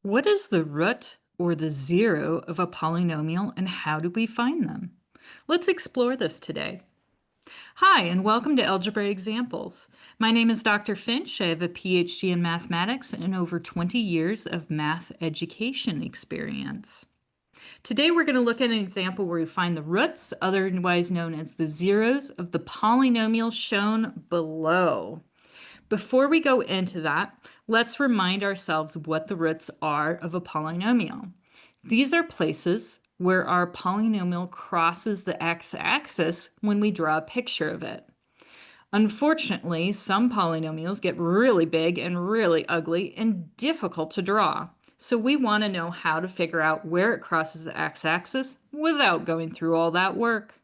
What is the root or the zero of a polynomial and how do we find them? Let's explore this today. Hi, and welcome to Algebra Examples. My name is Dr. Finch. I have a PhD in mathematics and over 20 years of math education experience. Today we're going to look at an example where we find the roots, otherwise known as the zeros, of the polynomial shown below. Before we go into that, let's remind ourselves what the roots are of a polynomial. These are places where our polynomial crosses the x-axis when we draw a picture of it. Unfortunately, some polynomials get really big and really ugly and difficult to draw. So we want to know how to figure out where it crosses the x-axis without going through all that work.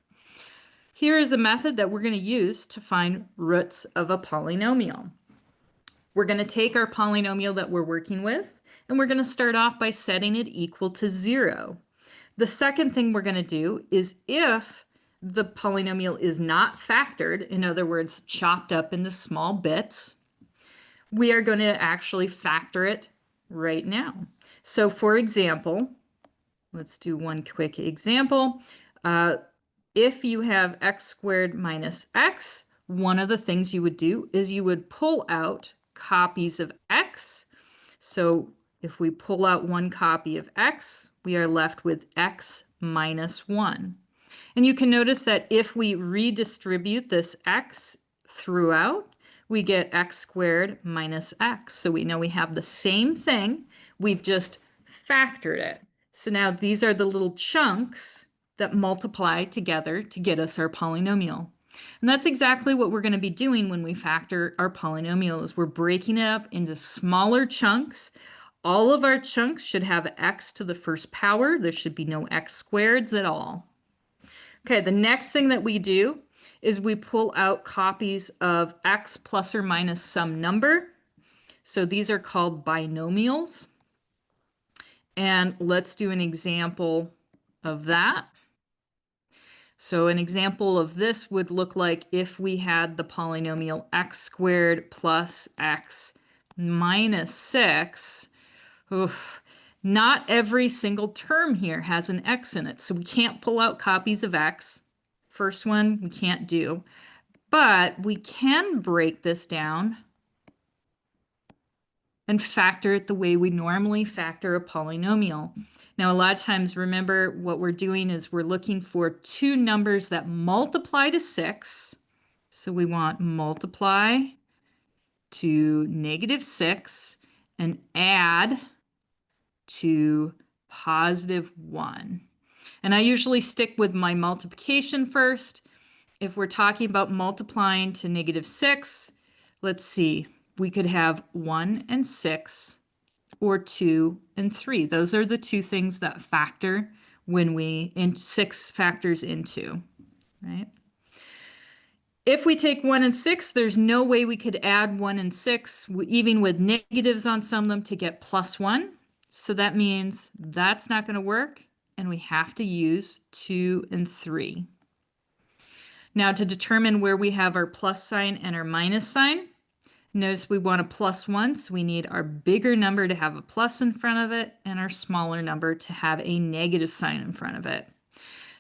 Here is a method that we're going to use to find roots of a polynomial. We're going to take our polynomial that we're working with, and we're going to start off by setting it equal to 0. The second thing we're going to do is if the polynomial is not factored, in other words, chopped up into small bits, we are going to actually factor it right now. So for example, let's do one quick example. If you have x squared minus x, one of the things you would do is you would pull out copies of x. So if we pull out one copy of x, we are left with x minus 1. And you can notice that if we redistribute this x throughout, we get x squared minus x. So we know we have the same thing, we've just factored it. So now these are the little chunks that multiply together to get us our polynomial. And that's exactly what we're going to be doing when we factor our polynomial, is we're breaking it up into smaller chunks. All of our chunks should have x to the first power. There should be no x squareds at all. Okay, the next thing that we do is we pull out copies of x plus or minus some number. So these are called binomials. And let's do an example of that. So an example of this would look like if we had the polynomial x squared plus x minus 6. Oof. Not every single term here has an x in it, so we can't pull out copies of x. First one we can't do. But we can break this down and factor it the way we normally factor a polynomial. Now, a lot of times, remember, what we're doing is we're looking for two numbers that multiply to 6. So we want multiply to negative 6 and add to positive 1. And I usually stick with my multiplication first. If we're talking about multiplying to negative 6, let's see, we could have 1 and 6 or 2 and 3. Those are the two things that factor when 6 factors into, right? If we take 1 and 6, there's no way we could add 1 and 6, even with negatives on some of them, to get plus 1. So that means that's not going to work, and we have to use 2 and 3. Now, to determine where we have our plus sign and our minus sign, notice we want a plus 1, so we need our bigger number to have a plus in front of it and our smaller number to have a negative sign in front of it.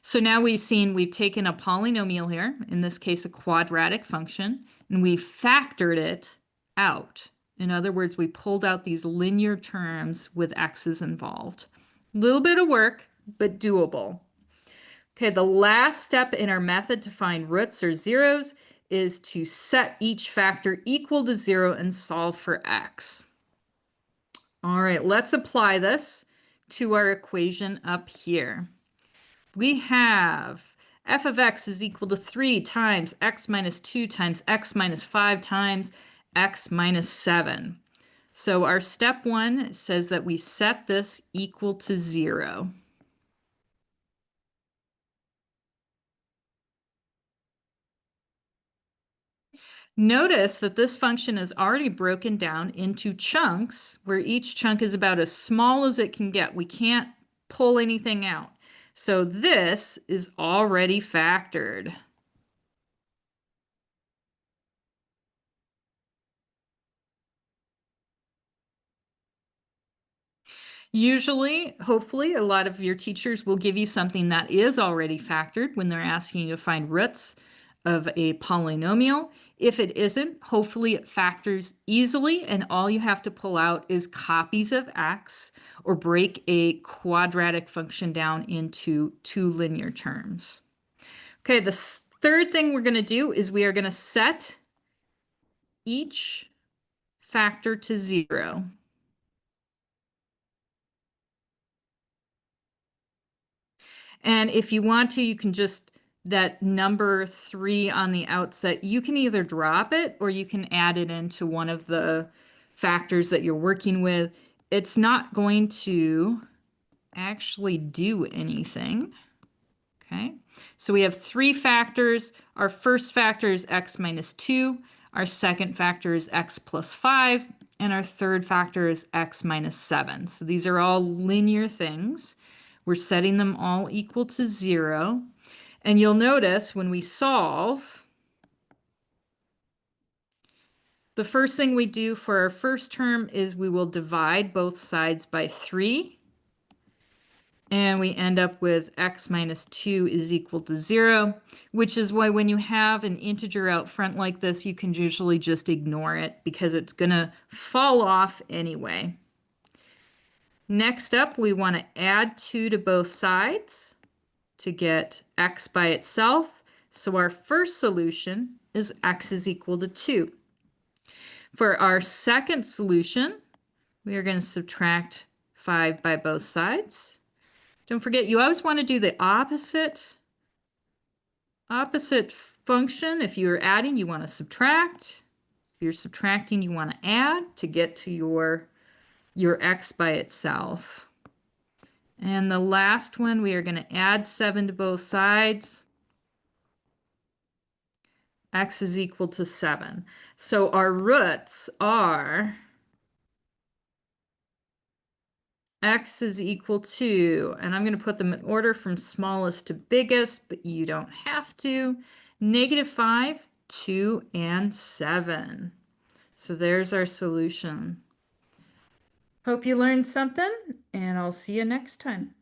So now we've taken a polynomial here, in this case a quadratic function, and we factored it out. In other words, we pulled out these linear terms with x's involved. A little bit of work, but doable. Okay, the last step in our method to find roots or zeros is to set each factor equal to 0 and solve for x. All right, let's apply this to our equation up here. We have f of x is equal to 3 times x minus 2 times x minus 5 times x minus 7. So our step 1 says that we set this equal to 0. Notice that this function is already broken down into chunks where each chunk is about as small as it can get. We can't pull anything out. So this is already factored. Usually, hopefully, a lot of your teachers will give you something that is already factored when they're asking you to find roots of a polynomial. If it isn't, hopefully it factors easily, and all you have to pull out is copies of x or break a quadratic function down into two linear terms. Okay, the third thing we're going to do is we are going to set each factor to 0. And if you want to, you can just, that number 3 on the outset, you can either drop it or you can add it into one of the factors that you're working with. It's not going to actually do anything. Okay, so we have 3 factors. Our first factor is x minus 2. Our second factor is x plus 5. And our third factor is x minus 7. So these are all linear things. We're setting them all equal to 0. And you'll notice when we solve, the first thing we do for our first term is we will divide both sides by 3. And we end up with x minus 2 is equal to 0, which is why when you have an integer out front like this, you can usually just ignore it because it's going to fall off anyway. Next up, we want to add 2 to both sides to get x by itself. So our first solution is x is equal to 2. For our second solution, we are going to subtract 5 by both sides. Don't forget, you always want to do the opposite function. If you're adding, you want to subtract. If you're subtracting, you want to add to get to your x by itself. And the last one, we are going to add 7 to both sides. X is equal to 7. So our roots are x is equal to, and I'm going to put them in order from smallest to biggest, but you don't have to, -5, 2, and 7. So there's our solution. Hope you learned something, and I'll see you next time.